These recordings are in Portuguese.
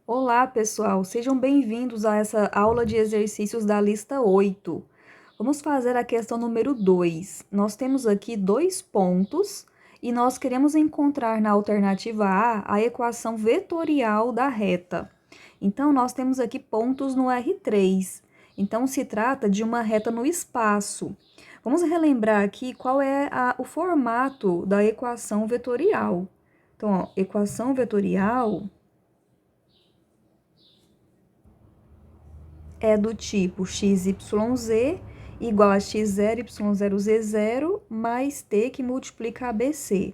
Olá, pessoal, sejam bem-vindos a essa aula de exercícios da lista 8. Vamos fazer a questão número 2. Nós temos aqui dois pontos e nós queremos encontrar na alternativa A equação vetorial da reta. Então, nós temos aqui pontos no R3. Então, se trata de uma reta no espaço. Vamos relembrar aqui qual é o formato da equação vetorial. Então, ó, equação vetorial é do tipo XYZ igual a x0, y0z0 mais t que multiplica ABC.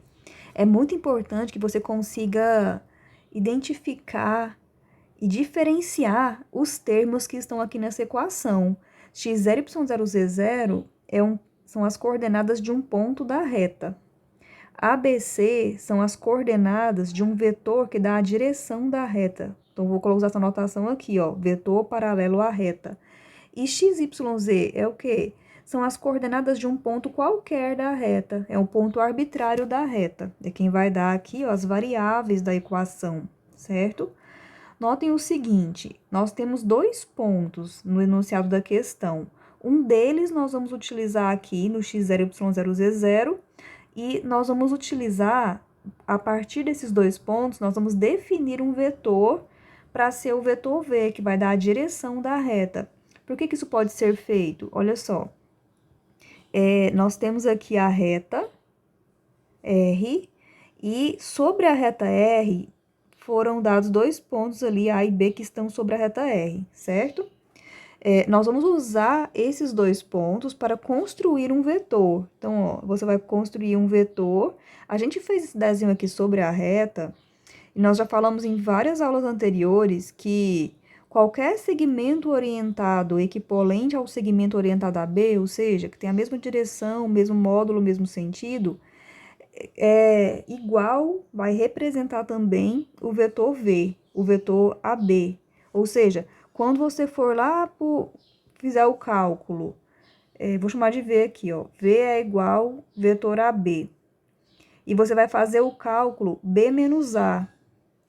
É muito importante que você consiga identificar e diferenciar os termos que estão aqui nessa equação. x0, y0z0 são as coordenadas de um ponto da reta. ABC são as coordenadas de um vetor que dá a direção da reta. Então, vou colocar essa anotação aqui, ó, vetor paralelo à reta. E XYZ é o quê? São as coordenadas de um ponto qualquer da reta, é um ponto arbitrário da reta. É quem vai dar aqui, ó, as variáveis da equação, certo? Notem o seguinte, nós temos dois pontos no enunciado da questão. Um deles nós vamos utilizar aqui no x0, y0, z0, e nós vamos utilizar, a partir desses dois pontos, nós vamos definir um vetor para ser o vetor V, que vai dar a direção da reta. Por que isso pode ser feito? Olha só, nós temos aqui a reta R, e sobre a reta R foram dados dois pontos ali, A e B, que estão sobre a reta R, certo? Nós vamos usar esses dois pontos para construir um vetor. Então, ó, você vai construir um vetor. A gente fez esse desenho aqui sobre a reta, e nós já falamos em várias aulas anteriores que qualquer segmento orientado equivalente ao segmento orientado a B, ou seja, que tem a mesma direção, mesmo módulo, mesmo sentido, é igual, vai representar também o vetor V, o vetor AB. Ou seja, quando você for lá, fizer o cálculo, vou chamar de V aqui, ó, V é igual vetor AB. E você vai fazer o cálculo B menos A,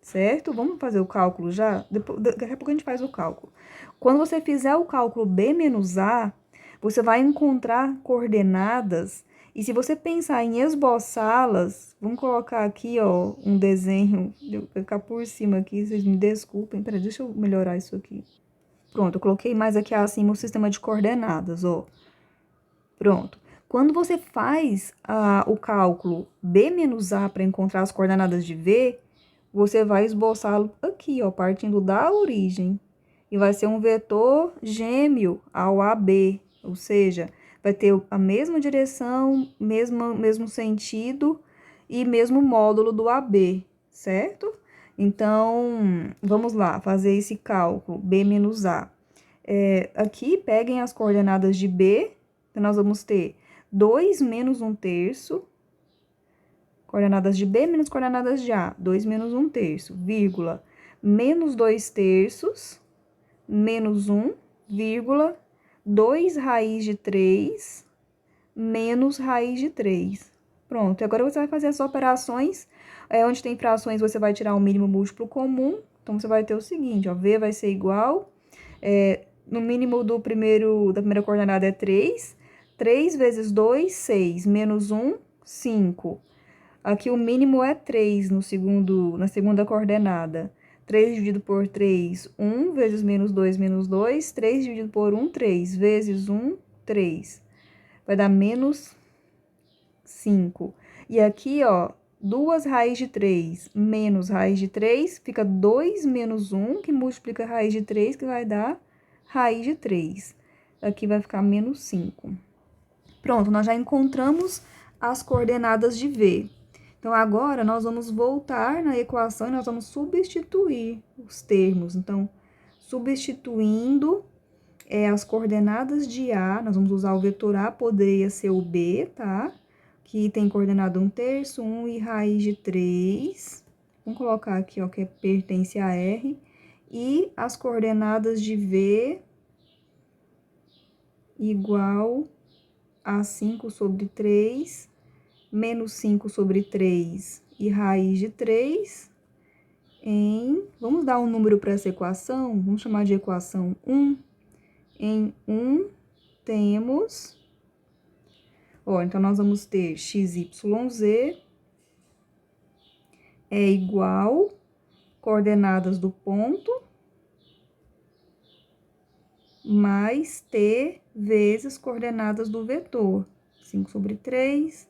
certo? Vamos fazer o cálculo já? Daqui a pouco a gente faz o cálculo. Quando você fizer o cálculo B menos A, você vai encontrar coordenadas, e se você pensar em esboçá-las, vamos colocar aqui, ó, um desenho, vai ficar por cima aqui, vocês me desculpem, peraí, deixa eu melhorar isso aqui. Pronto, eu coloquei mais aqui acima o sistema de coordenadas, ó. Pronto. Quando você faz o cálculo B menos A para encontrar as coordenadas de V, você vai esboçá-lo aqui, ó, partindo da origem. E vai ser um vetor gêmeo ao AB, ou seja, vai ter a mesma direção, mesmo sentido e mesmo módulo do AB, certo? Então, vamos lá, fazer esse cálculo, B menos A. Aqui, peguem as coordenadas de B, então nós vamos ter 2 menos 1/3, coordenadas de B menos coordenadas de A, 2 menos 1/3, vírgula, menos 2/3, menos 1, vírgula, 2 raiz de 3, menos raiz de 3. Pronto, e agora você vai fazer as operações, onde tem frações você vai tirar o mínimo múltiplo comum, então você vai ter o seguinte, ó, V vai ser igual, no mínimo da primeira coordenada é 3, 3 vezes 2, 6, menos 1, 5. Aqui o mínimo é 3 na segunda coordenada. 3 dividido por 3, 1, vezes menos 2, 3 dividido por 1, 3, vezes 1, 3. Vai dar menos 5. E aqui, ó, 2 raiz de 3 menos raiz de 3, fica 2 menos 1, que multiplica raiz de 3, que vai dar raiz de 3. Aqui vai ficar menos 5. Pronto, nós já encontramos as coordenadas de V. Então, agora, nós vamos voltar na equação e nós vamos substituir os termos. Então, substituindo as coordenadas de A, nós vamos usar o vetor A, poderia ser o B, tá? Que tem coordenada 1/3, 1 e raiz de 3. Vamos colocar aqui, ó, que pertence a R. E as coordenadas de V igual a 5 sobre 3, menos 5 sobre 3 e raiz de 3, Vamos dar um número para essa equação? Vamos chamar de equação 1. Em 1 temos... então nós vamos ter XYZ é igual, coordenadas do ponto, mais T vezes coordenadas do vetor. 5 sobre 3,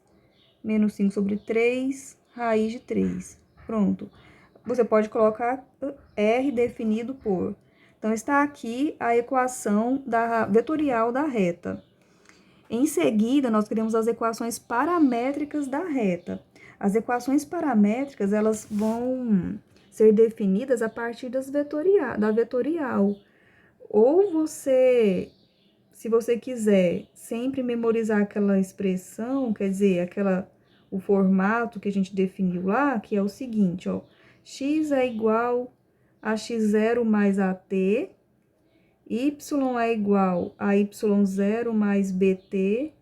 menos 5 sobre 3, raiz de 3. Pronto. Você pode colocar R definido por. Então, está aqui a equação vetorial da reta. Em seguida, nós queremos as equações paramétricas da reta. As equações paramétricas, elas vão ser definidas a partir da vetorial. Ou você, se você quiser sempre memorizar aquela expressão, quer dizer, o formato que a gente definiu lá, que é o seguinte, ó. X é igual a x0 mais at, y é igual a y0 mais bt,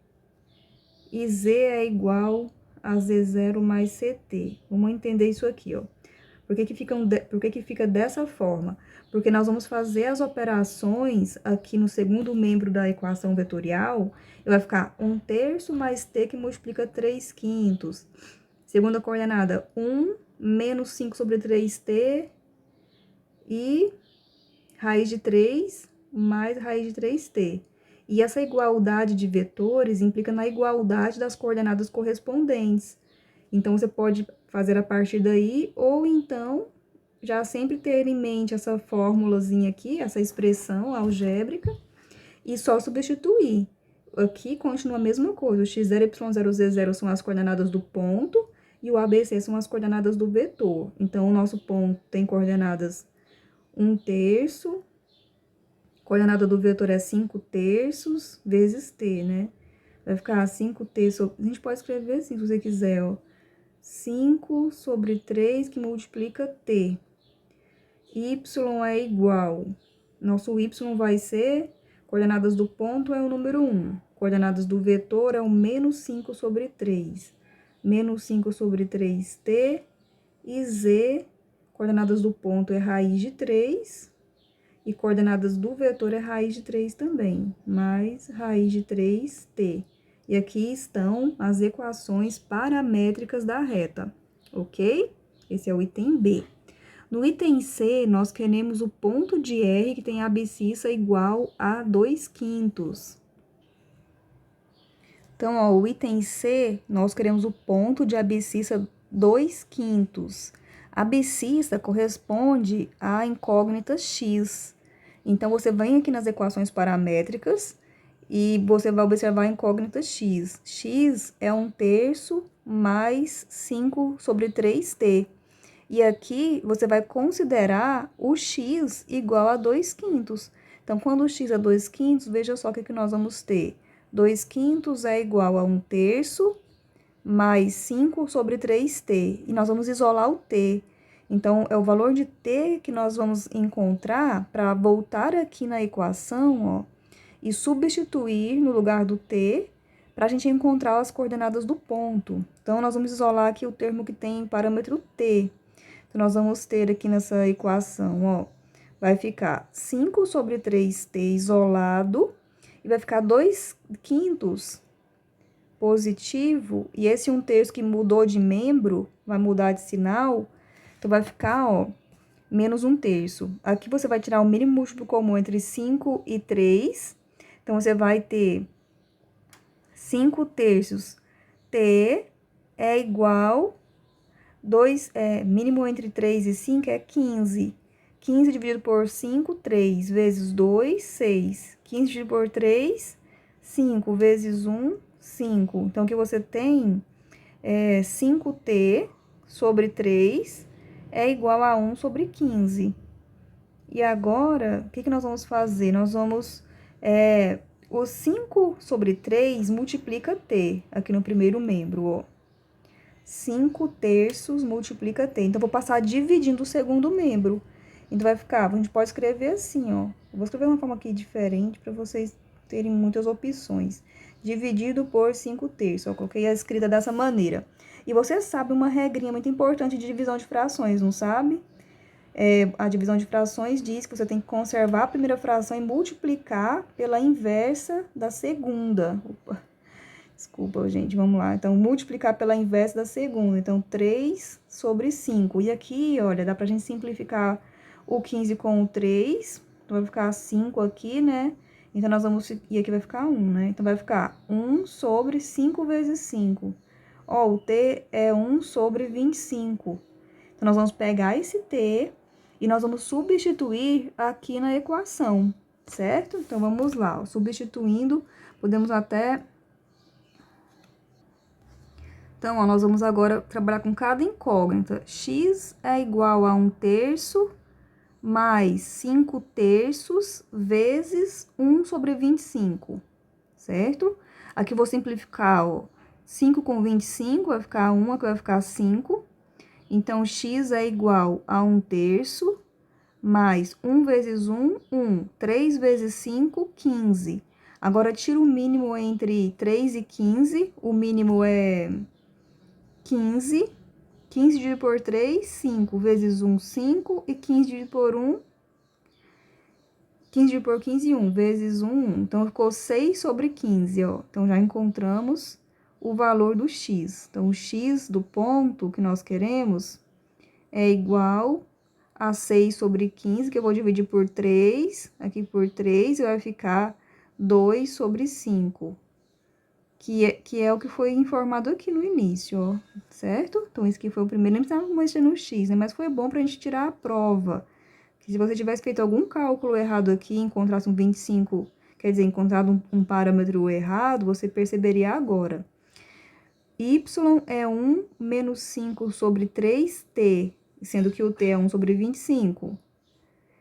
e z é igual a z0 mais ct. Vamos entender isso aqui, ó. Por que fica dessa forma? Porque nós vamos fazer as operações aqui no segundo membro da equação vetorial, e vai ficar 1/3 mais t que multiplica 3/5. Segunda coordenada, 1 menos 5 sobre 3t e raiz de 3 mais raiz de 3t. E essa igualdade de vetores implica na igualdade das coordenadas correspondentes. Então, você pode fazer a partir daí, ou então, já sempre ter em mente essa formulazinha aqui, essa expressão algébrica, e só substituir. Aqui continua a mesma coisa, o x0, y0, z0 são as coordenadas do ponto, e o ABC são as coordenadas do vetor. Então, o nosso ponto tem coordenadas 1/3, coordenada do vetor é 5/3 vezes t, né? Vai ficar 5t sobre... A gente pode escrever assim, se você quiser, ó. 5 sobre 3 que multiplica t. Y é igual... Nosso y vai ser... Coordenadas do ponto é o número 1. Coordenadas do vetor é o menos 5 sobre 3. Menos 5 sobre 3t. E z, coordenadas do ponto é raiz de 3. E coordenadas do vetor é raiz de 3 também. Mais raiz de 3t. E aqui estão as equações paramétricas da reta, ok? Esse é o item B. No item C, nós queremos o ponto de R que tem a abscissa igual a 2/5. Então, ó, o item C, nós queremos o ponto de abscissa 2/5. A abscissa corresponde à incógnita x. Então, você vem aqui nas equações paramétricas e você vai observar a incógnita x. X é 1/3 mais 5 sobre 3t. E aqui você vai considerar o x igual a 2/5. Então, quando o x é 2/5, veja só o que nós vamos ter. 2/5 é igual a 1/3 mais 5 sobre 3t. E nós vamos isolar o t. Então, é o valor de t que nós vamos encontrar para voltar aqui na equação, ó, e substituir no lugar do t, para a gente encontrar as coordenadas do ponto. Então, nós vamos isolar aqui o termo que tem parâmetro t. Então, nós vamos ter aqui nessa equação, ó, vai ficar 5 sobre 3t isolado, e vai ficar 2/5 positivo, e esse 1/3 que mudou de membro, vai mudar de sinal, então vai ficar, ó, menos 1/3. Aqui você vai tirar o mínimo múltiplo comum entre 5 e 3, então você vai ter 5/3 t é igual, mínimo entre 3 e 5 é 15. 15 dividido por 5, 3, vezes 2, 6. 15 dividido por 3, 5, vezes 1, 5. Então, o que você tem é 5t sobre 3 é igual a 1 sobre 15. E agora, o que nós vamos fazer? Nós vamos... o 5 sobre 3 multiplica t, aqui no primeiro membro, ó. 5/3 multiplica t. Então, vou passar dividindo o segundo membro. Então, vai ficar, a gente pode escrever assim, ó. Eu vou escrever de uma forma aqui diferente para vocês terem muitas opções. Dividido por 5/3. Eu coloquei a escrita dessa maneira. E você sabe uma regrinha muito importante de divisão de frações, não sabe? A divisão de frações diz que você tem que conservar a primeira fração e multiplicar pela inversa da segunda. Opa, desculpa, gente, vamos lá. Então, multiplicar pela inversa da segunda. Então, 3 sobre 5. E aqui, olha, dá pra gente simplificar o 15 com o 3. Então, vai ficar 5 aqui, né? Então, nós vamos... E aqui vai ficar 1, né? Então, vai ficar 1 sobre 5 vezes 5. Ó, o t é 1 sobre 25. Então, nós vamos pegar esse t e nós vamos substituir aqui na equação, certo? Então, vamos lá, ó, substituindo, podemos até... Então, ó, nós vamos agora trabalhar com cada incógnita. X é igual a 1/3 mais 5/3 vezes 1 sobre 25, certo? Aqui eu vou simplificar, ó, 5 com 25 vai ficar 1, aqui vai ficar 5. Então, x é igual a 1/3 mais 1 vezes 1, 1. 3 vezes 5, 15. Agora, tira o mínimo entre 3 e 15. O mínimo é 15. 15 dividido por 3, 5. Vezes 1, 5. E 15 dividido por 1, 15 dividido por 15, 1. Vezes 1, 1. Então, ficou 6 sobre 15, ó. Então, já encontramos o valor do x. Então, o x do ponto que nós queremos é igual a 6 sobre 15, que eu vou dividir por 3, aqui por 3, e vai ficar 2 sobre 5, que é o que foi informado aqui no início, ó, certo? Então, esse aqui foi o primeiro, nem precisava mexer no x, né? Mas foi bom pra gente tirar a prova. Que se você tivesse feito algum cálculo errado aqui, encontrasse um 25, quer dizer, encontrado um parâmetro errado, você perceberia agora. Y é 1 menos 5 sobre 3t, sendo que o t é 1 sobre 25.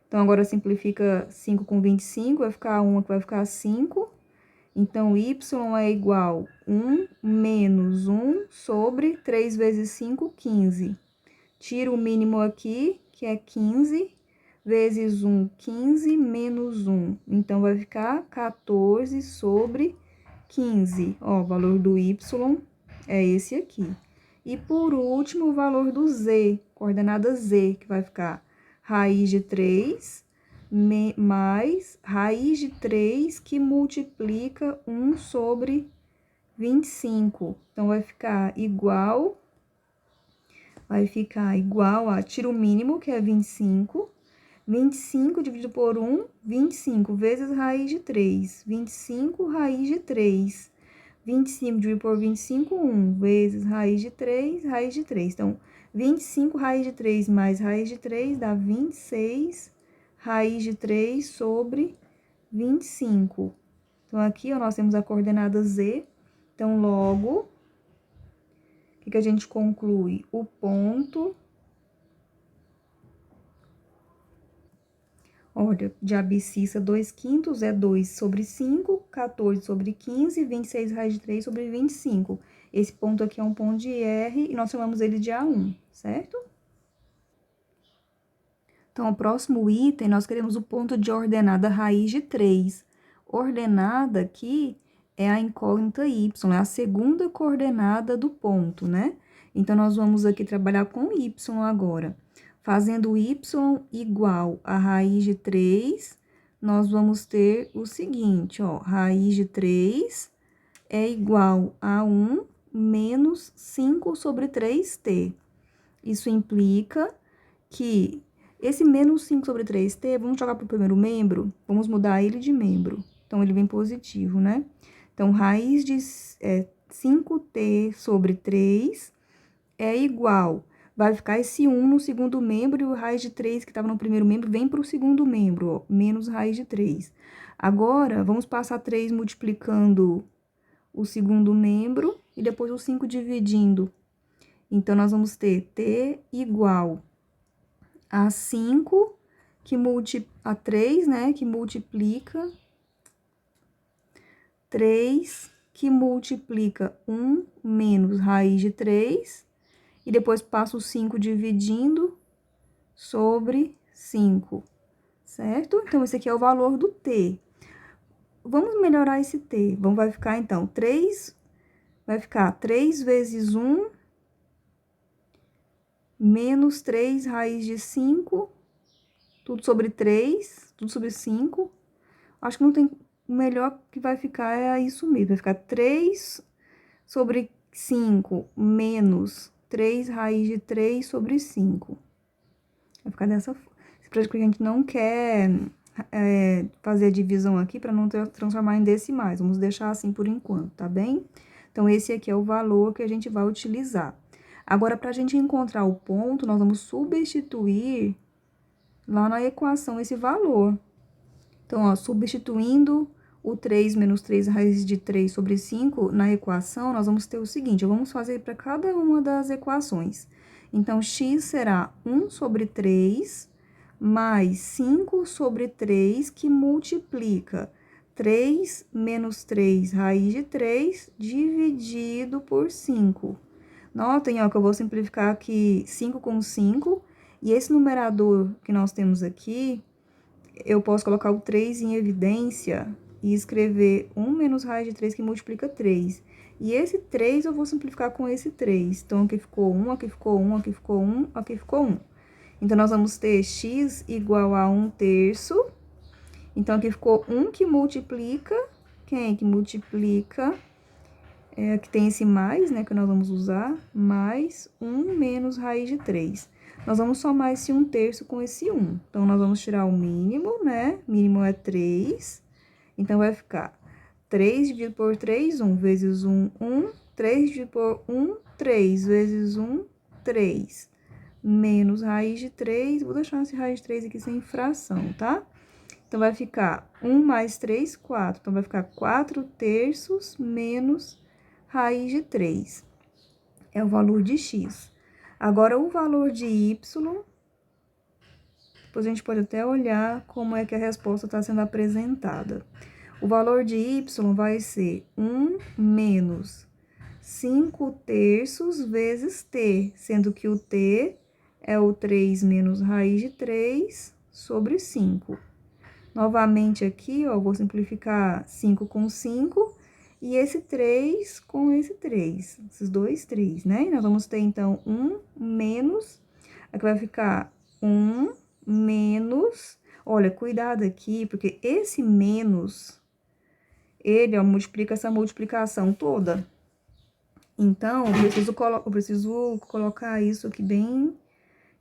Então, agora simplifica 5 com 25, vai ficar 1, aqui vai ficar 5. Então, y é igual a 1 menos 1 sobre 3 vezes 5, 15. Tira o mínimo aqui, que é 15, vezes 1, 15, menos 1. Então, vai ficar 14 sobre 15. Ó, o valor do y é esse aqui. E, por último, o valor do z, coordenada z, que vai ficar raiz de 3 mais raiz de 3 que multiplica 1 sobre 25. Então, vai ficar igual a, tira o mínimo, que é 25. 25 dividido por 1, 25 vezes raiz de 3. 25 raiz de 3. 25 dividido por 25, 1, vezes raiz de 3, raiz de 3. Então, 25 raiz de 3 mais raiz de 3 dá 26 raiz de 3 sobre 25. Então, aqui, ó, nós temos a coordenada z. Então, logo, o que a gente conclui? O ponto... Olha, de abscissa 2/5 é 2 sobre 5, 14 sobre 15, 26 raiz de 3 sobre 25. Esse ponto aqui é um ponto de R e nós chamamos ele de A1, certo? Então, o próximo item, nós queremos o ponto de ordenada raiz de 3. Ordenada aqui é a incógnita y, é a segunda coordenada do ponto, né? Então, nós vamos aqui trabalhar com y agora. Fazendo y igual a raiz de 3, nós vamos ter o seguinte, ó, raiz de 3 é igual a 1 menos 5 sobre 3t. Isso implica que esse menos 5 sobre 3t, vamos jogar para o primeiro membro, vamos mudar ele de membro. Então, ele vem positivo, né? Então, raiz de 5t sobre 3 é igual... Vai ficar esse 1 no segundo membro e o raiz de 3 que estava no primeiro membro vem para o segundo membro, ó, menos raiz de 3. Agora, vamos passar 3 multiplicando o segundo membro e depois o 5 dividindo. Então, nós vamos ter t igual a 5, a 3, né, que multiplica 3, que multiplica 1 menos raiz de 3, e depois passo o 5 dividindo sobre 5, certo? Então, esse aqui é o valor do t. Vamos melhorar esse t. Vai ficar, então, 3, vai ficar 3 vezes 1, menos 3 raiz de 5, tudo sobre 3, tudo sobre 5. Acho que não tem... O melhor que vai ficar é isso mesmo. Vai ficar 3 sobre 5 menos 3 raiz de 3 sobre 5. Vai ficar dessa forma. Porque a gente não quer fazer a divisão aqui para não transformar em decimais. Vamos deixar assim por enquanto, tá bem? Então, esse aqui é o valor que a gente vai utilizar. Agora, para a gente encontrar o ponto, nós vamos substituir lá na equação esse valor. Então, ó, substituindo o 3 menos 3 raiz de 3 sobre 5 na equação, nós vamos ter o seguinte, vamos fazer para cada uma das equações. Então, x será 1 sobre 3 mais 5 sobre 3, que multiplica 3 menos 3 raiz de 3 dividido por 5. Notem, ó, que eu vou simplificar aqui 5 com 5, e esse numerador que nós temos aqui, eu posso colocar o 3 em evidência e escrever 1 menos raiz de 3, que multiplica 3. E esse 3 eu vou simplificar com esse 3. Então, aqui ficou 1, aqui ficou 1, aqui ficou 1, aqui ficou 1. Então, nós vamos ter x igual a 1/3. Então, aqui ficou 1 que multiplica. Quem que multiplica? Aqui tem esse mais, né, que nós vamos usar. Mais 1 menos raiz de 3. Nós vamos somar esse 1/3 com esse 1. Então, nós vamos tirar o mínimo, né? Mínimo é 3. Então, vai ficar 3 dividido por 3, 1 vezes 1, 1. 3 dividido por 1, 3 vezes 1, 3. Menos raiz de 3, vou deixar esse raiz de 3 aqui sem fração, tá? Então, vai ficar 1 mais 3, 4. Então, vai ficar 4/3 menos raiz de 3. É o valor de x. Agora, o valor de y, depois a gente pode até olhar como é que a resposta está sendo apresentada. O valor de y vai ser 1 menos 5/3 vezes t, sendo que o t é o 3 menos raiz de 3 sobre 5. Novamente aqui, ó, vou simplificar 5 com 5 e esse 3 com esse 3. Esses dois 3, né? E nós vamos ter, então, 1 menos... Aqui vai ficar 1 menos... Olha, cuidado aqui, porque esse menos, ele, ó, multiplica essa multiplicação toda. Então, eu preciso colocar isso aqui bem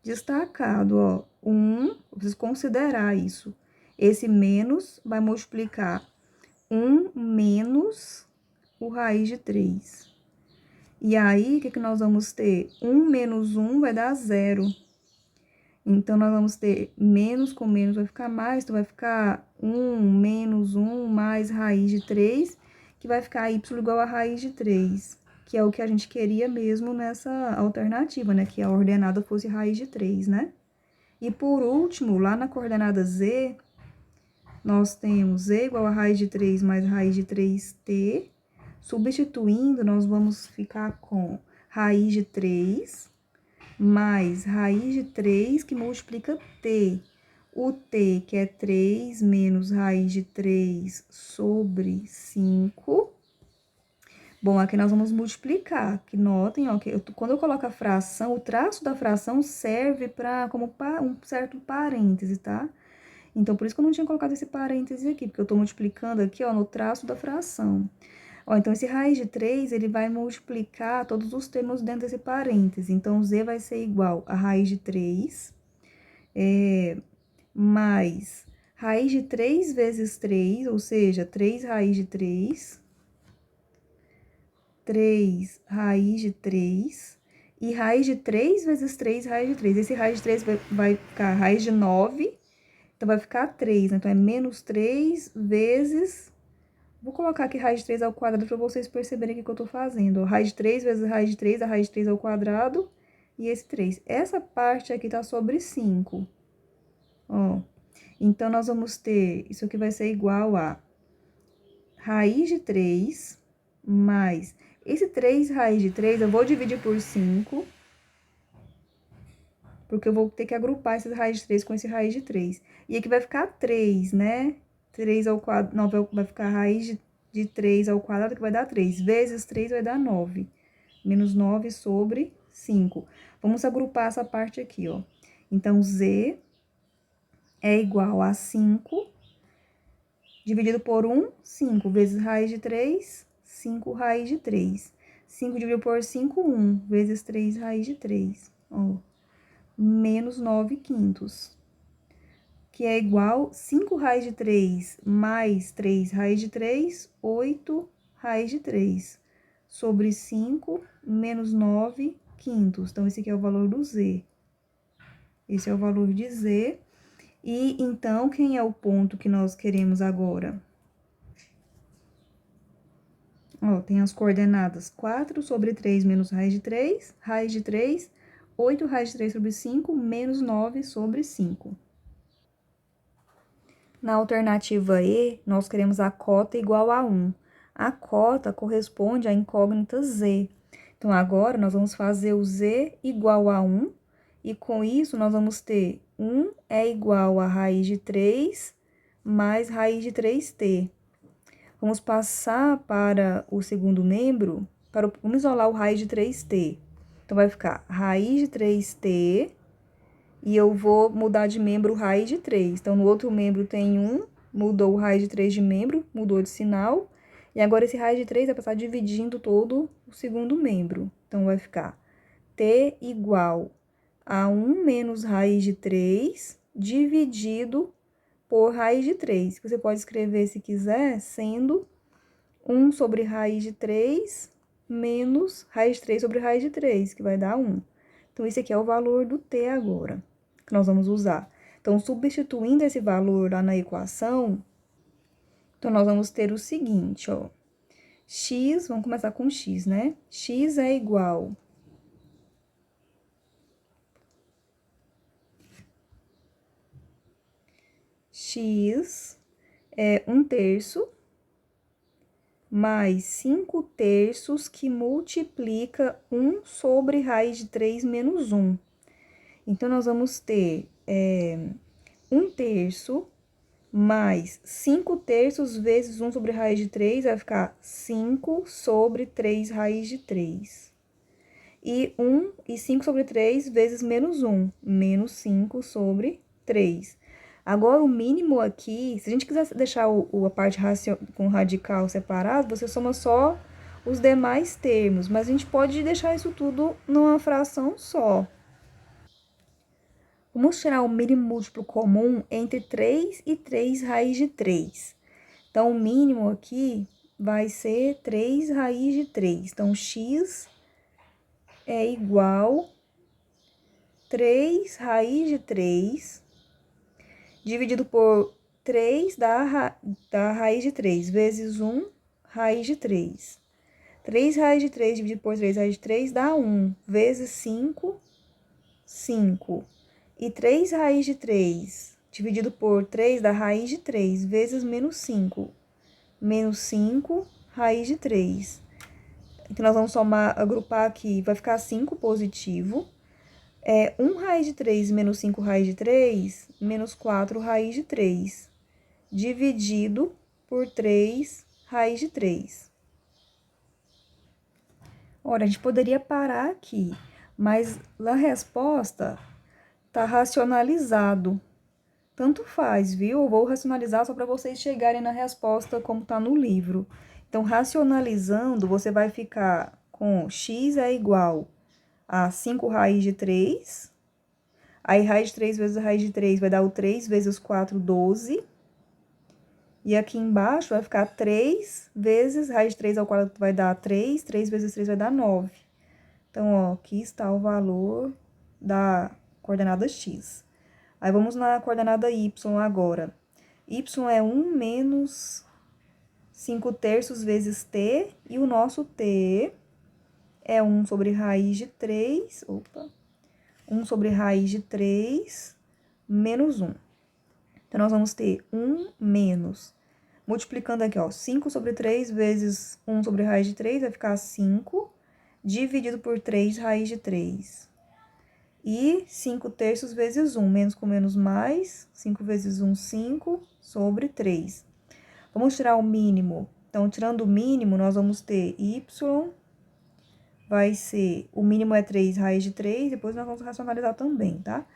destacado, ó. Eu preciso considerar isso. Esse menos vai multiplicar 1 menos o raiz de 3. E aí, o que nós vamos ter? 1 menos 1 vai dar 0. Então, nós vamos ter menos com menos vai ficar mais, então vai ficar 1 menos 1 mais raiz de 3, que vai ficar y igual a raiz de 3, que é o que a gente queria mesmo nessa alternativa, né? Que a ordenada fosse raiz de 3, né? E por último, lá na coordenada z, nós temos z igual a raiz de 3 mais raiz de 3t. Substituindo, nós vamos ficar com raiz de 3 mais raiz de 3, que multiplica t. O t, que é 3 menos raiz de 3 sobre 5. Bom, aqui nós vamos multiplicar, que notem, ó, que quando eu coloco a fração, o traço da fração serve como um certo parêntese, tá? Então, por isso que eu não tinha colocado esse parêntese aqui, porque eu tô multiplicando aqui, ó, no traço da fração. Ó, então, esse raiz de 3, ele vai multiplicar todos os termos dentro desse parêntese. Então, z vai ser igual a raiz de 3, mais raiz de 3 vezes 3, ou seja, 3 raiz de 3, 3 raiz de 3, e raiz de 3 vezes 3, raiz de 3. Esse raiz de 3 vai ficar raiz de 9, então vai ficar 3, né? Então, é menos 3 vezes... Vou colocar aqui raiz de 3 ao quadrado para vocês perceberem o que eu tô fazendo. Raiz de 3 vezes raiz de 3, a raiz de 3 ao quadrado, e esse 3. Essa parte aqui tá sobre 5. Ó, então, nós vamos ter... Isso aqui vai ser igual a raiz de 3 mais... Esse 3 raiz de 3 eu vou dividir por 5, porque eu vou ter que agrupar esse raiz de 3 com esse raiz de 3. E aqui vai ficar 3, né? 3 ao quadrado, 9 vai ficar raiz de 3 ao quadrado, que vai dar 3. Vezes 3 vai dar 9. Menos 9 sobre 5. Vamos agrupar essa parte aqui, ó. Então, z é igual a 5, dividido por 1, 5, vezes raiz de 3, 5 raiz de 3. 5 dividido por 5, 1, vezes 3 raiz de 3. Ó, menos 9 quintos. Que é igual 5 raiz de 3 mais 3 raiz de 3, 8 raiz de 3. Sobre 5, menos 9 quintos. Então, esse aqui é o valor do Z. Esse é o valor de Z. E, então, quem é o ponto que nós queremos agora? Ó, tem as coordenadas 4 sobre 3 menos raiz de 3, 8 raiz de 3 sobre 5, menos 9 sobre 5. Na alternativa E, nós queremos a cota igual a 1. A cota corresponde à incógnita Z. Então, agora, nós vamos fazer o Z igual a 1, e com isso, nós vamos ter 1 é igual a raiz de 3 mais raiz de 3t. Vamos passar para o segundo membro, vamos isolar o raiz de 3t. Então, vai ficar raiz de 3t, e eu vou mudar de membro raiz de 3. Então, no outro membro tem 1, mudou o raiz de 3 de membro, mudou de sinal. E agora, esse raiz de 3 vai passar dividindo todo o segundo membro. Então, vai ficar t igual a 1 menos raiz de 3 dividido por raiz de 3. Você pode escrever, se quiser, sendo 1 sobre raiz de 3 menos raiz de 3 sobre raiz de 3, que vai dar 1. Então, esse aqui é o valor do t agora, que nós vamos usar. Então, substituindo esse valor lá na equação, então, nós vamos ter o seguinte, ó. X, vamos começar com x, né? X é igual x é 1/3 mais 5/3 que multiplica 1 sobre raiz de 3 menos 1. Então, nós vamos ter 1/3 mais 5/3 vezes 1 sobre raiz de 3, vai ficar 5 sobre 3 raiz de 3. E 5 sobre 3 vezes menos 1, menos 5 sobre 3. Agora, o mínimo aqui, se a gente quiser deixar a parte com radical separado, você soma só os demais termos, mas a gente pode deixar isso tudo numa fração só. Vamos tirar o mínimo múltiplo comum entre 3 e 3 raiz de 3. Então, o mínimo aqui vai ser 3 raiz de 3. Então, x é igual 3 raiz de 3 dividido por 3 da raiz de 3, vezes 1 raiz de 3. 3 raiz de 3 dividido por 3 raiz de 3 dá 1, vezes 5, 5. E 3 raiz de 3 dividido por 3 da raiz de 3, vezes menos 5. Menos 5 raiz de 3. Então, nós vamos somar, agrupar aqui, vai ficar 5 positivo. 1 raiz de 3 menos 5 raiz de 3, menos 4 raiz de 3, dividido por 3 raiz de 3. Ora, a gente poderia parar aqui, mas na resposta tá racionalizado. Tanto faz, viu? Eu vou racionalizar só para vocês chegarem na resposta como tá no livro. Então, racionalizando, você vai ficar com x é igual a 5 raiz de 3. Aí, raiz de 3 vezes raiz de 3 vai dar o 3 vezes 4, 12. E aqui embaixo vai ficar 3 vezes raiz de 3 ao quadrado vai dar 3. 3 vezes 3 vai dar 9. Então, ó, aqui está o valor da coordenada x. Aí, vamos na coordenada y agora. Y é 1 menos 5/3 vezes t, e o nosso t é 1 sobre raiz de 3, 1 sobre raiz de 3 menos 1. Então, nós vamos ter 1 menos, multiplicando aqui, ó, 5 sobre 3 vezes 1 sobre raiz de 3, vai ficar 5, dividido por 3 raiz de 3. E 5/3 vezes 1, menos com menos mais, 5 vezes 1, 5, sobre 3. Vamos tirar o mínimo. Então, tirando o mínimo, nós vamos ter y, vai ser, o mínimo é 3 raiz de 3, depois nós vamos racionalizar também, tá?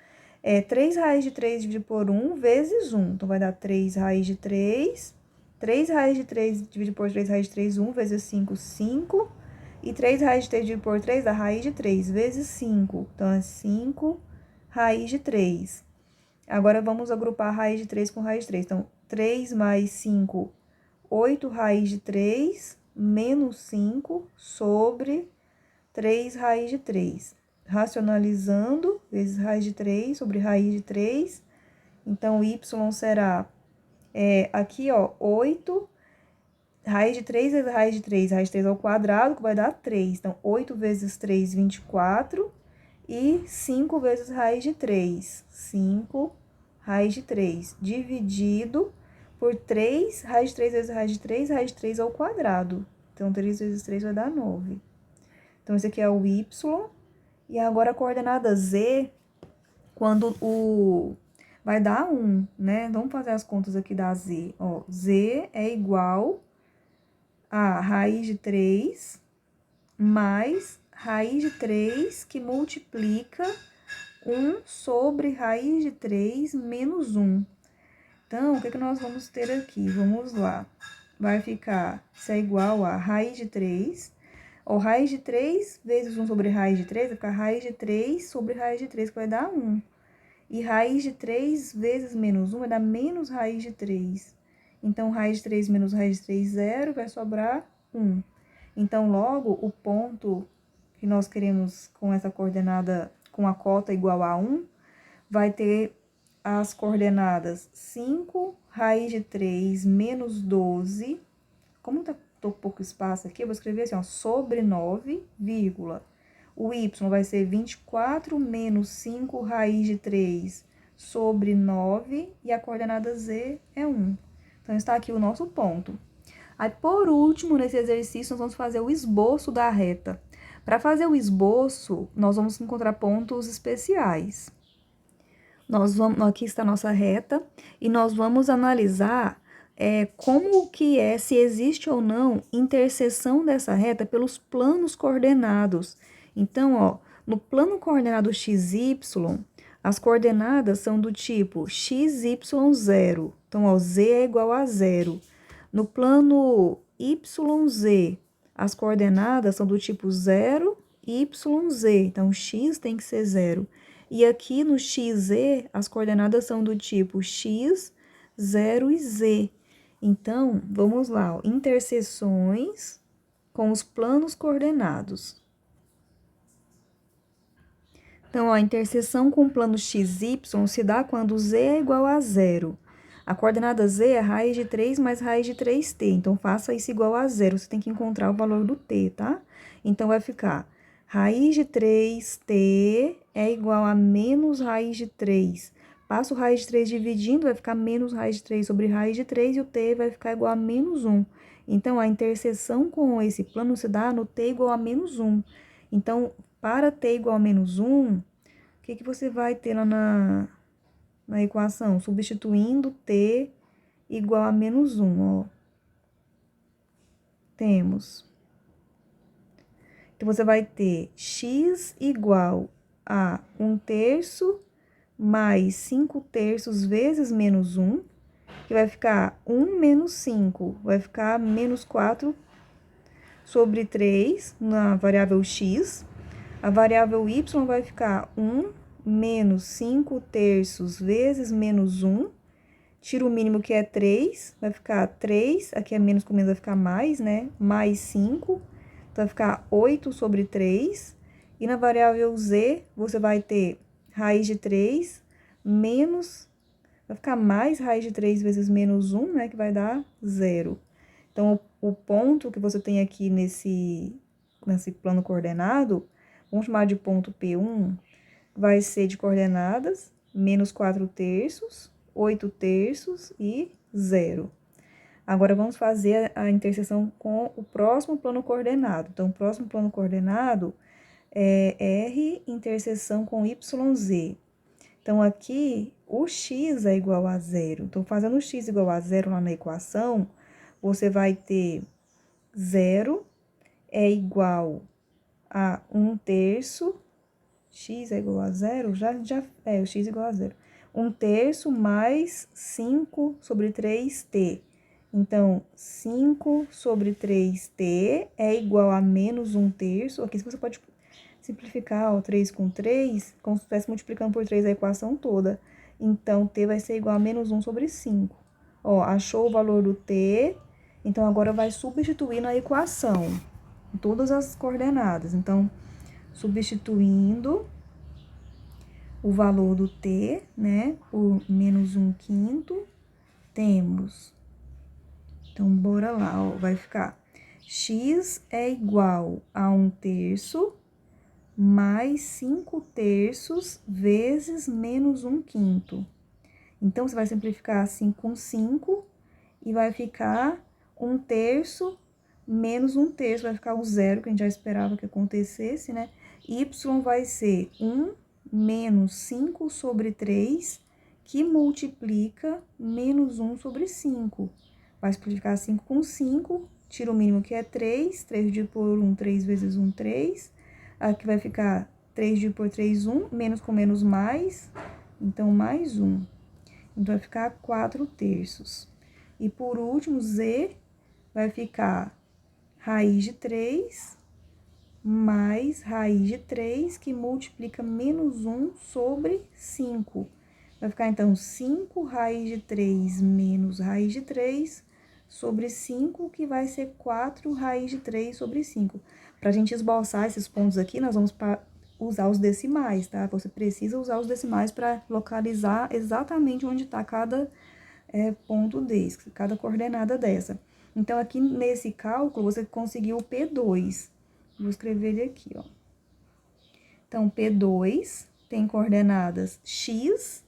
é 3 raiz de 3 dividido por 1 vezes 1. Então, vai dar 3 raiz de 3. 3 raiz de 3 dividido por 3 raiz de 3, 1 vezes 5, 5. E 3 raiz de 3 dividido por 3 dá raiz de 3 vezes 5. Então, é 5 raiz de 3. Agora, vamos agrupar raiz de 3 com raiz de 3. Então, 3 mais 5, 8 raiz de 3, menos 5 sobre 3 raiz de 3. Racionalizando, vezes raiz de 3 sobre raiz de 3. Então, y será, aqui, ó, 8, raiz de 3 vezes raiz de 3, raiz de 3 ao quadrado, que vai dar 3. Então, 8 vezes 3, 24. E 5 vezes raiz de 3. 5 raiz de 3, dividido por 3, raiz de 3 vezes raiz de 3 ao quadrado. Então, 3 vezes 3 vai dar 9. Então, esse aqui é o y. E agora, a coordenada z, quando vai dar 1, né? Vamos fazer as contas aqui da z. Ó, z é igual a raiz de 3 mais raiz de 3 que multiplica 1 sobre raiz de 3 menos 1. Então, o que nós vamos ter aqui? Vamos lá. Vai ficar, isso é igual a raiz de 3. Ó, raiz de 3 vezes 1 sobre raiz de 3, vai ficar raiz de 3 sobre raiz de 3, que vai dar 1. E raiz de 3 vezes menos 1 vai dar menos raiz de 3. Então, raiz de 3 menos raiz de 3, 0, vai sobrar 1. Então, logo, o ponto que nós queremos com essa coordenada, com a cota igual a 1, vai ter as coordenadas 5, raiz de 3 menos 12. Como tá pouco espaço aqui, eu vou escrever assim, ó, sobre 9, vírgula. O y vai ser 24 menos 5 raiz de 3 sobre 9, e a coordenada z é 1. Então, está aqui o nosso ponto. Aí, por último, nesse exercício, nós vamos fazer o esboço da reta. Para fazer o esboço, nós vamos encontrar pontos especiais. Aqui está a nossa reta, e nós vamos analisar como que se existe ou não interseção dessa reta pelos planos coordenados. Então, ó, no plano coordenado XY, as coordenadas são do tipo XY0. Então, ó, z é igual a 0. No plano YZ, as coordenadas são do tipo 0, YZ. Então, x tem que ser 0. E aqui no XZ, as coordenadas são do tipo x, 0 e z. Então, vamos lá, ó, interseções com os planos coordenados. Então, ó, a interseção com o plano XY se dá quando z é igual a 0. A coordenada z é raiz de 3 mais raiz de 3t. Então, faça isso igual a 0. Você tem que encontrar o valor do t, tá? Então, vai ficar raiz de 3t é igual a menos raiz de 3. Passo raiz de 3 dividindo, vai ficar menos raiz de 3 sobre raiz de 3, e o t vai ficar igual a menos 1. Então, a interseção com esse plano se dá no t igual a menos 1. Então, para t igual a menos 1, o que você vai ter lá na equação? Substituindo t igual a menos 1, ó. Temos. Então, você vai ter x igual a 1/3 mais 5/3 vezes menos 1, que vai ficar 1 menos 5, vai ficar menos 4 sobre 3 na variável x. A variável y vai ficar 1 menos 5/3 vezes menos 1. Tira o mínimo, que é 3, vai ficar 3, aqui é menos com menos, vai ficar mais, né? Mais 5, então vai ficar 8 sobre 3. E na variável z, você vai ter raiz de 3 menos, vai ficar mais raiz de 3 vezes menos 1, né? Que vai dar 0. Então, o ponto que você tem aqui nesse plano coordenado, vamos chamar de ponto P1, vai ser de coordenadas menos 4/3, 8/3 e 0. Agora, vamos fazer a interseção com o próximo plano coordenado. Então, o próximo plano coordenado é R interseção com YZ. Então, aqui, o x é igual a 0. Então, fazendo o x igual a 0 lá na equação, você vai ter 0 é igual a 1/3 x é igual a zero, o x é igual a zero. 1/3 mais 5 sobre 3t. Então, 5 sobre 3t é igual a menos 1/3. Aqui você pode simplificar, ó, 3 com 3, como se estivesse multiplicando por 3 a equação toda. Então, t vai ser igual a menos 1 sobre 5. Ó, achou o valor do t, então agora vai substituir na equação, em todas as coordenadas. Então, substituindo o valor do t, né, por menos 1/5, temos. Então, bora lá, ó, vai ficar x é igual a 1/3 mais 5/3 vezes menos 1/5. Então, você vai simplificar 5 com 5 e vai ficar 1/3 menos 1/3, vai ficar o zero, que a gente já esperava que acontecesse, né? Y vai ser 1 menos 5 sobre 3, que multiplica menos 1 sobre 5. Vai simplificar 5 com 5, tira o mínimo que é 3 dividido por 1, 3 vezes 1, 3. Aqui vai ficar 3 dividido por 3, 1, menos com menos mais, então mais 1. Então, vai ficar 4/3. E por último, z vai ficar raiz de 3 mais raiz de 3, que multiplica menos 1 sobre 5. Vai ficar, então, 5 raiz de 3 menos raiz de 3 sobre 5, que vai ser 4 raiz de 3 sobre 5. Para a gente esboçar esses pontos aqui, nós vamos usar os decimais, tá? Você precisa usar os decimais para localizar exatamente onde está cada ponto desse, cada coordenada dessa. Então, aqui nesse cálculo, você conseguiu o P2. Vou escrever ele aqui, ó. Então, P2 tem coordenadas x,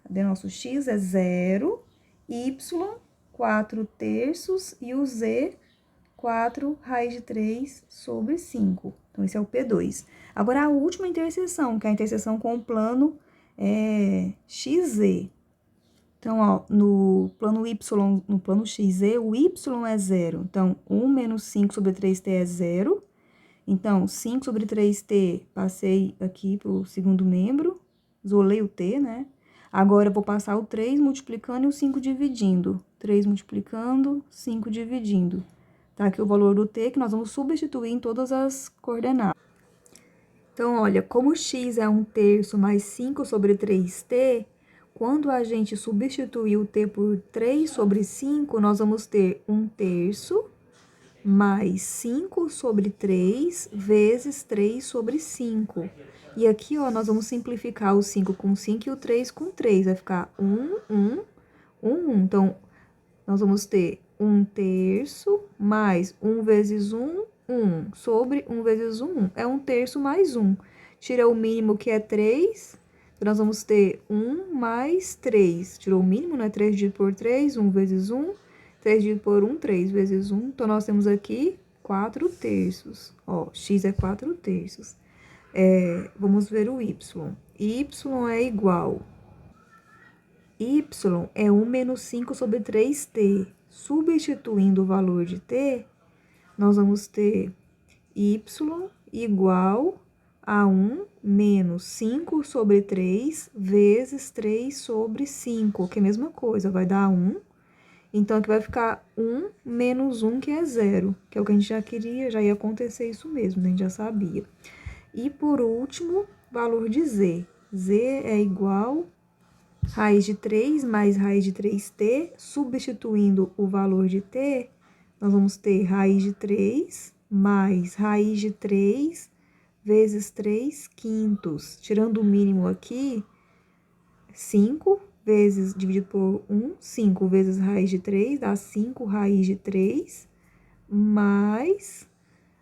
cadê nosso x? É 0, y, 4/3 e o z, 4 raiz de 3 sobre 5. Então, esse é o P2. Agora, a última interseção, que é a interseção com o plano XZ. Então, ó, no plano Y, no plano XZ, o Y é 0. Então, 1 menos 5 sobre 3t é 0. Então, 5 sobre 3t, passei aqui pro segundo membro, isolei o t, né? Agora, eu vou passar o 3 multiplicando e o 5 dividindo. 3 multiplicando, 5 dividindo. Tá aqui o valor do t, que nós vamos substituir em todas as coordenadas. Então, olha, como x é 1/3 mais 5 sobre 3t, quando a gente substituir o t por 3 sobre 5, nós vamos ter 1/3 mais 5 sobre 3 vezes 3 sobre 5. E aqui, ó, nós vamos simplificar o 5 com 5 e o 3 com 3. Vai ficar 1, 1, 1, 1. Então, nós vamos ter 1/3 mais 1 vezes 1, 1, sobre 1 vezes 1. É 1/3 mais 1. Tira o mínimo, que é 3. Então, nós vamos ter 1 mais 3. Tirou o mínimo, né? 3 dividido por 3, 1 vezes 1. 3 dividido por 1, 3 vezes 1. Então, nós temos aqui 4/3. Ó, x é 4/3. Vamos ver o y. Y é igual. Y é 1 menos 5 sobre 3t. Substituindo o valor de t, nós vamos ter y igual a 1 menos 5 sobre 3 vezes 3 sobre 5, que é a mesma coisa, vai dar 1. Então, aqui vai ficar 1 menos 1, que é 0, que é o que a gente já queria, já ia acontecer isso mesmo, né? A gente já sabia. E, por último, valor de z. Z é igual raiz de 3 mais raiz de 3t, substituindo o valor de t, nós vamos ter raiz de 3 mais raiz de 3 vezes 3 quintos. Tirando o mínimo aqui, 5 vezes, dividido por 1, 5 vezes raiz de 3, dá 5 raiz de 3, mais,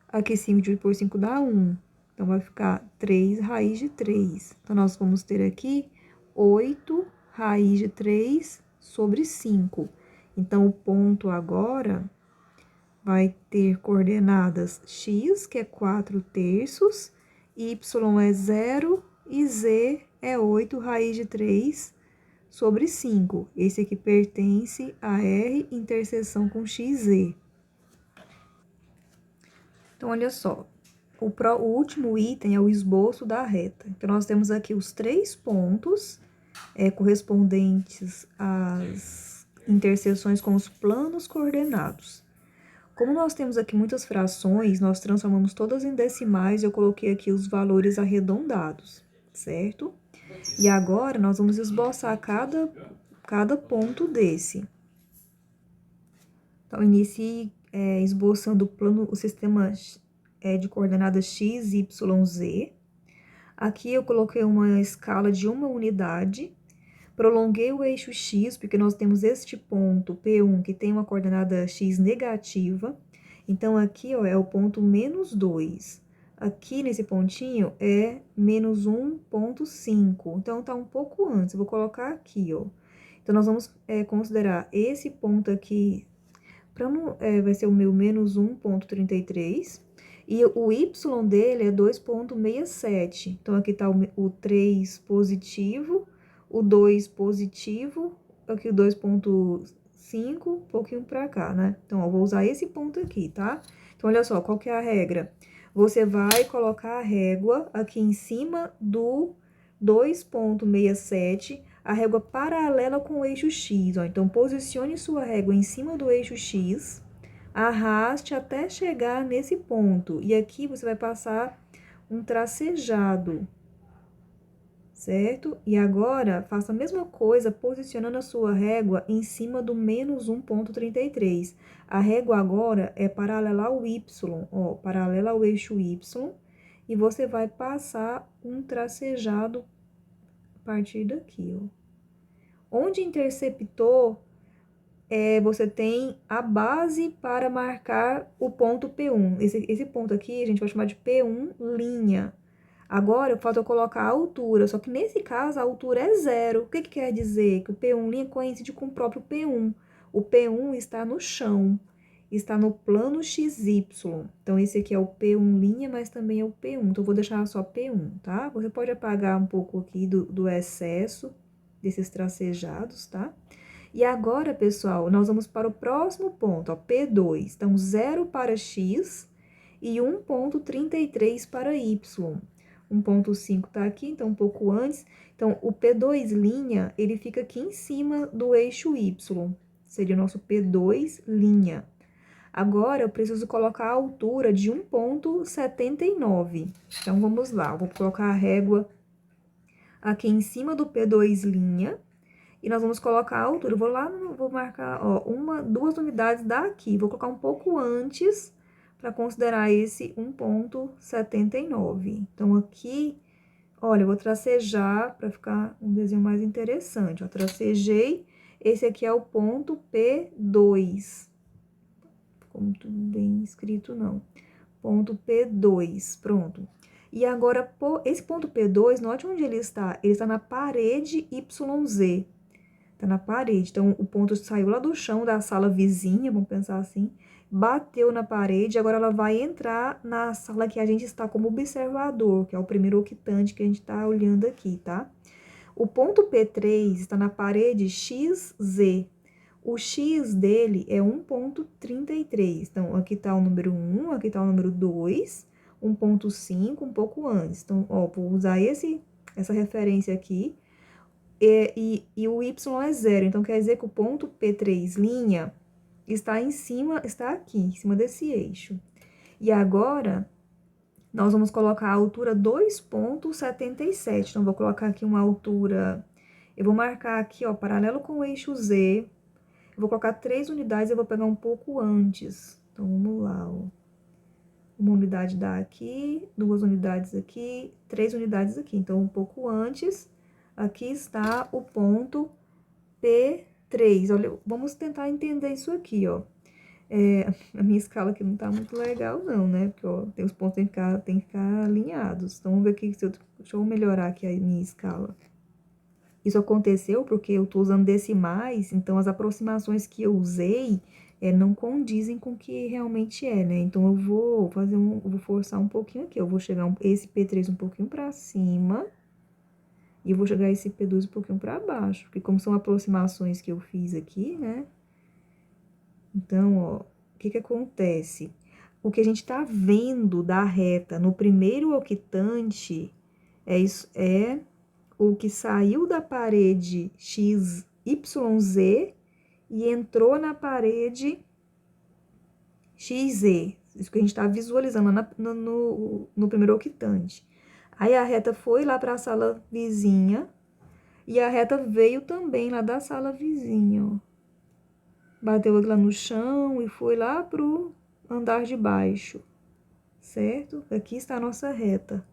aqui 5 dividido por 5 dá 1. Então, vai ficar 3 raiz de 3. Então, nós vamos ter aqui 8 raiz de 3 sobre 5. Então, o ponto agora vai ter coordenadas x, que é 4/3, y é 0 e z é 8 raiz de 3 sobre 5. Esse aqui pertence a R, interseção com XZ. Então, olha só. o último item é o esboço da reta. Então, nós temos aqui os 3 pontos correspondentes às interseções com os planos coordenados. Como nós temos aqui muitas frações, nós transformamos todas em decimais e eu coloquei aqui os valores arredondados, certo? E agora, nós vamos esboçar cada ponto desse. Então, inicie esboçando o sistema de coordenadas x, y, z. Aqui eu coloquei uma escala de 1 unidade. Prolonguei o eixo x, porque nós temos este ponto P1 que tem uma coordenada x negativa. Então, aqui, ó, é o ponto -2. Aqui, nesse pontinho, é -1,5. Então, tá um pouco antes. Eu vou colocar aqui, ó. Então, nós vamos considerar esse ponto aqui, vai ser o meu -1,33. E o y dele é 2,67. Então, aqui tá o 3 positivo, o 2 positivo, aqui o 2,5, um pouquinho pra cá, né? Então, ó, vou usar esse ponto aqui, tá? Então, olha só, qual que é a regra? Você vai colocar a régua aqui em cima do 2,67, a régua paralela com o eixo X, ó. Então, posicione sua régua em cima do eixo X, arraste até chegar nesse ponto. E aqui você vai passar um tracejado, certo? E agora, faça a mesma coisa posicionando a sua régua em cima do -1,33. A régua agora é paralela ao Y, ó, paralela ao eixo Y, e você vai passar um tracejado a partir daqui, ó. Onde interceptou, você tem a base para marcar o ponto P1. Esse ponto aqui a gente vai chamar de P1 linha. Agora, falta eu colocar a altura, só que nesse caso a altura é 0. O que quer dizer? Que o P1' coincide com o próprio P1. O P1 está no chão, está no plano XY. Então, esse aqui é o P1', mas também é o P1. Então, eu vou deixar só P1, tá? Você pode apagar um pouco aqui do excesso desses tracejados, tá? E agora, pessoal, nós vamos para o próximo ponto, ó, P2. Então, 0 para X e 1,33 para Y. 1,5 tá aqui, então um pouco antes. Então, o P2', ele fica aqui em cima do eixo Y. Seria o nosso P2'. Agora, eu preciso colocar a altura de 1,79. Então, vamos lá. Eu vou colocar a régua aqui em cima do P2'. E nós vamos colocar a altura. Eu vou lá, vou marcar, ó, 2 unidades daqui. Vou colocar um pouco antes para considerar esse 1,79. Então, aqui, olha, eu vou tracejar para ficar um desenho mais interessante. Ó, tracejei. Esse aqui é o ponto P2. Ficou muito bem escrito, não. Ponto P2, pronto. E agora, esse ponto P2, note onde ele está. Ele está na parede YZ. Tá na parede. Então, o ponto saiu lá do chão da sala vizinha, vamos pensar assim, bateu na parede, agora ela vai entrar na sala que a gente está como observador, que é o primeiro octante que a gente está olhando aqui, tá? O ponto P3 está na parede XZ. O X dele é 1,33. Então, aqui tá o número 1, aqui tá o número 2, 1,5, um pouco antes. Então, ó, vou usar essa referência aqui. E o Y é 0, então quer dizer que o ponto P3' está em cima, está aqui, em cima desse eixo. E agora, nós vamos colocar a altura 2,77. Então, vou colocar aqui uma altura, eu vou marcar aqui, ó, paralelo com o eixo Z. Eu vou colocar 3 unidades, eu vou pegar um pouco antes. Então, vamos lá, ó. Uma unidade daqui, 2 unidades aqui, 3 unidades aqui. Então, um pouco antes. Aqui está o ponto P3. Olha, vamos tentar entender isso aqui, ó. A minha escala aqui não tá muito legal, não, né? Porque, ó, tem os pontos que tem que ficar alinhados. Então, vamos ver aqui, deixa eu melhorar aqui a minha escala. Isso aconteceu porque eu tô usando decimais, então as aproximações que eu usei não condizem com o que realmente é, né? Então, eu vou vou forçar um pouquinho aqui. Eu vou chegar esse P3 um pouquinho pra cima. E eu vou jogar esse P2 um pouquinho para baixo, porque como são aproximações que eu fiz aqui, né? Então, ó, o que que acontece? o que a gente está vendo da reta no primeiro octante é o que saiu da parede XYZ e entrou na parede XZ. Isso que a gente está visualizando no primeiro octante. Aí a reta foi lá para a sala vizinha e a reta veio também lá da sala vizinha, ó. Bateu lá no chão e foi lá pro andar de baixo, certo? Aqui está a nossa reta,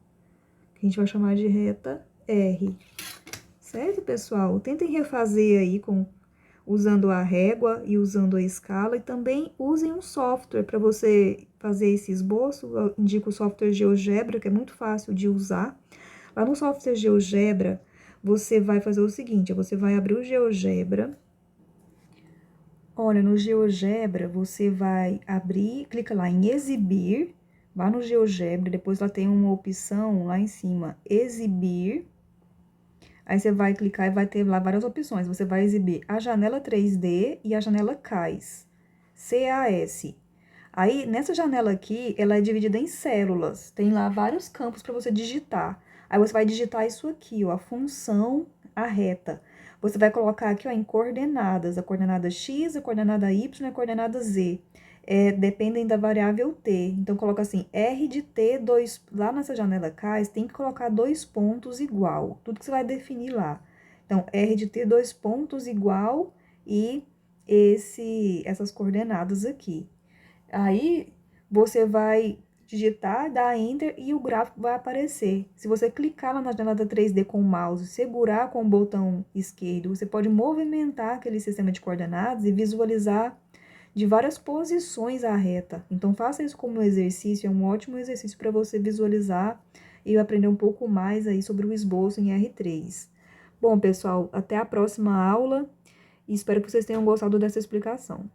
que a gente vai chamar de reta R. Certo, pessoal? Tentem refazer aí usando a régua e usando a escala. E também usem um software para você fazer esse esboço. Eu indico o software GeoGebra, que é muito fácil de usar. Lá no software GeoGebra, você vai fazer o seguinte, você vai abrir o GeoGebra. Olha, no GeoGebra, você vai abrir, clica lá em exibir, vá no GeoGebra, depois lá tem uma opção lá em cima, exibir. Aí você vai clicar e vai ter lá várias opções. Você vai exibir a janela 3D e a janela CAS. CAS. Aí, nessa janela aqui, ela é dividida em células. Tem lá vários campos para você digitar. Aí você vai digitar isso aqui, ó, a função, a reta. Você vai colocar aqui, ó, em coordenadas. A coordenada X, a coordenada Y e a coordenada Z. Dependem da variável t. Então, coloca assim, R de t, lá nessa janela CAS, tem que colocar 2 pontos igual. Tudo que você vai definir lá. Então, R de t, 2 pontos igual e essas coordenadas aqui. Aí, você vai digitar, dar Enter e o gráfico vai aparecer. Se você clicar lá na janela 3D com o mouse, segurar com o botão esquerdo, você pode movimentar aquele sistema de coordenadas e visualizar de várias posições a reta. Então, faça isso como exercício, é um ótimo exercício para você visualizar e aprender um pouco mais aí sobre o esboço em R3. Bom, pessoal, até a próxima aula e espero que vocês tenham gostado dessa explicação.